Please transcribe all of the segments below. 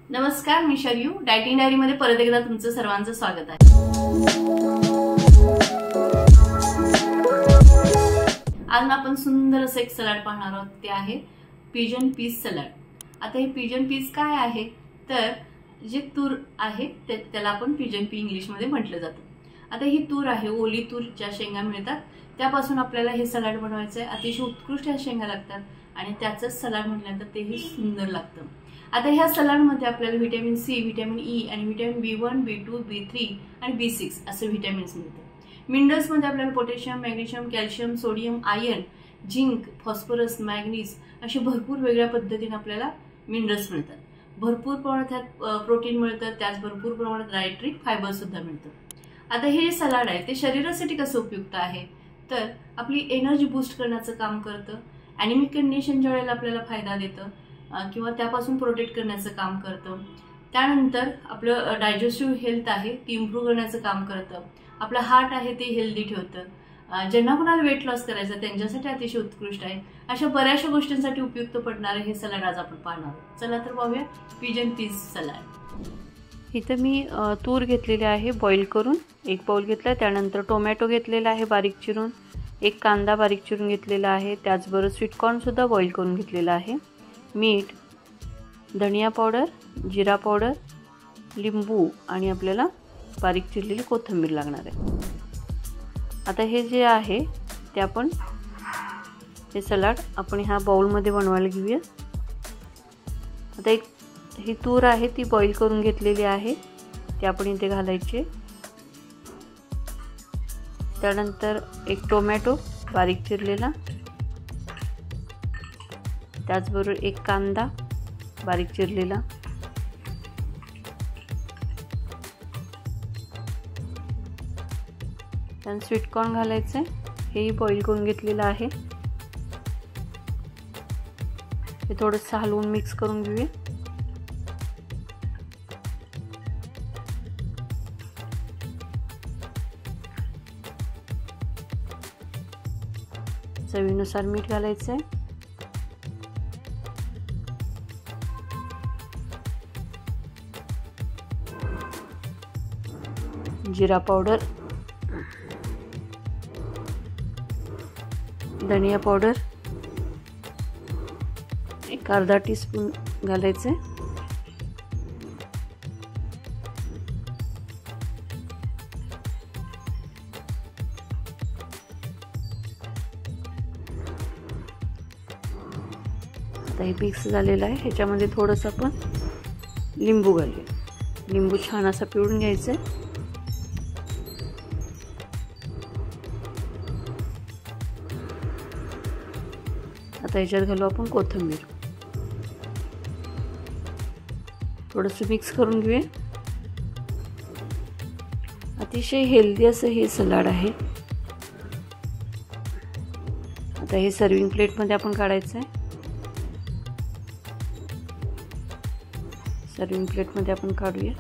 नमस्कार, मी Sharyu dieting diary मध्ये परत एकदा तुमचं सर्वांचं स्वागत आहे। आज आपण सुंदर असं एक सलाड पाहणार आहोत, ते आहे पिजन पीस सलाड। आता हे पिजन पीस काय आहे तर जे तूर आहे त्याला आपण पिजन पी इंग्लिश मध्ये म्हटलं जातं। आता ही तूर आहे, ओली तूर ज्या शेंगा मिळतात त्यापासून आपल्याला हे सलाड बनवायचं आहे। अतिशय उत्कृष्ट शेंगा लागतात आणि त्याचंच सलाड म्हटल्यानंतर तेही सुंदर लागतं। आता ह्या सलाड मध्ये आपल्याला व्हिटॅमिन सी, व्हिटॅमिन ई आणि व्हिटॅमिन B1, B2, B3 आणि B6 असे व्हिटॅमिन्स मिळतात। मिनरल्स मध्ये आपल्याला potassium, magnesium, calcium, sodium, iron, zinc, phosphorus, manganese असे भरपूर वेगळ्या पद्धतीने आपल्याला मिनरल्स मिळतात। भरपूर प्रमाणात प्रोटीन मिळतं, त्याच भरपूर प्रमाणात डायटरी फायबर सुद्धा मिळतं। आता हे जे सलाड आहे ते शरीरासाठी कसं उपयुक्त आहे तर आपली एनर्जी बूस्ट करण्याचं काम करतं, ॲनिमिक कंडिशन ज्या वेळेला आपल्याला फायदा देतं किंवा त्यापासून प्रोटेक्ट करण्याचं काम करतं। त्यानंतर आपलं डायजेस्टिव्ह हेल्थ आहे ती इम्प्रूव्ह करण्याचं काम करतं। आपलं हार्ट आहे ते हेल्दी ठेवतं। ज्यांना कोणाला वेट लॉस करायचं त्यांच्यासाठी अतिशय उत्कृष्ट आहे। अशा बऱ्याचशा गोष्टींसाठी उपयुक्त पडणारे हे सलाड आज आपण पाहणार आहोत। चला तर पाहूया पिजन पीस सलाड। इथं मी तूर घेतलेली आहे बॉईल करून, एक बाउल घेतला। त्यानंतर टोमॅटो घेतलेला आहे बारीक चिरून, एक कांदा बारीक चिरून घेतलेला आहे। त्याचबरोबर स्वीटकॉर्न सुद्धा बॉईल करून घेतलेला आहे। मीठ, धनिया पावडर, जिरा पावडर, लिंबू आणि आपल्याला बारीक चिरलेली कोथिंबीर लागणार आहे। आता हे जे आहे ते आपण हे सलाड आपण ह्या बाउलमध्ये बनवायला घेऊया। आता एक ही तूर आहे ती बॉईल करून घेतलेली आहे, ती आपण इथे घालायची। त्यानंतर एक टोमॅटो बारीक चिरलेला, त्याचबरोबर एक कांदा बारीक चिरलेला, त्यानंतर स्वीटकॉर्न घालायचे, हेही बॉईल करून घेतलेलं आहे। हे थोडंसं हलवून मिक्स करून घेऊया। चवीनुसार मीठ घालायचं आहे। जिरा पावडर, धनिया पावडर एक अर्धा टीस्पून घालायचे। आता हे मिक्स झालेलं आहे, ह्याच्यामध्ये थोडंसं आपण लिंबू घालूया। लिंबू छान असा पिळून घ्यायचा आहे। आता ह्याच्यात घालू आपण कोथिंबीर, थोडंसं मिक्स करून घेऊया। अतिशय हेल्दी असं हे सलाड आहे। आता हे सर्विंग प्लेटमध्ये आपण काढायचं आहे। सर्विंग प्लेटमध्ये आपण काढूया।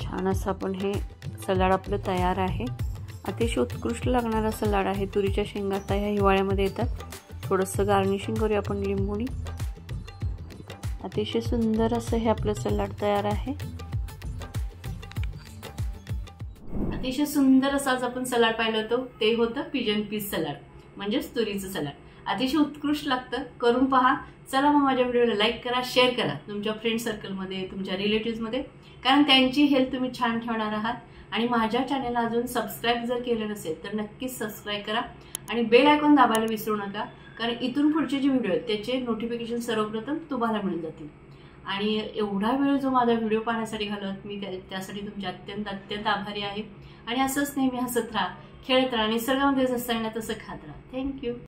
छान असं आपण हे सलाड आपलं तयार आहे। अतिशय उत्कृष्ट लागणारा सलाड आहे। तुरीच्या शेंगा आता ह्या हिवाळ्यामध्ये येतात। थोडंसं गार्निशिंग करूया आपण लिंबूनी। अतिशय सुंदर असं हे आपलं सलाड तयार आहे। अतिशय सुंदर असं आज आपण सलाड पाहिलं होतं, ते होतं पिजन पीस सलाड म्हणजेच तुरीचं सलाड। अतिशय उत्कृष्ट लागतं, करून पहा। चला मग माझ्या व्हिडिओला लाईक करा, शेअर करा तुमच्या फ्रेंड सर्कलमध्ये, तुमच्या रिलेटिव्समध्ये, कारण त्यांची हेल्थ तुम्ही छान ठेवणार आहात। आणि माझ्या चॅनलला अजून सबस्क्राईब जर केलं नसेल तर नक्कीच सबस्क्राईब करा आणि बेल आयकॉन दाबायला विसरू नका, कारण इथून पुढचे जे व्हिडिओ आहेत त्याचे नोटिफिकेशन सर्वप्रथम तुम्हाला मिळून जातील। आणि एवढा वेळ जो माझा व्हिडिओ पाहण्यासाठी घालवत मी त्यासाठी तुमचे अत्यंत अत्यंत आभारी आहे। आणि असंच नेहमी हसत राहा, खेळत राहा, निसर्गामध्ये जसं आहे ना तसं खात राहा। थँक्यू।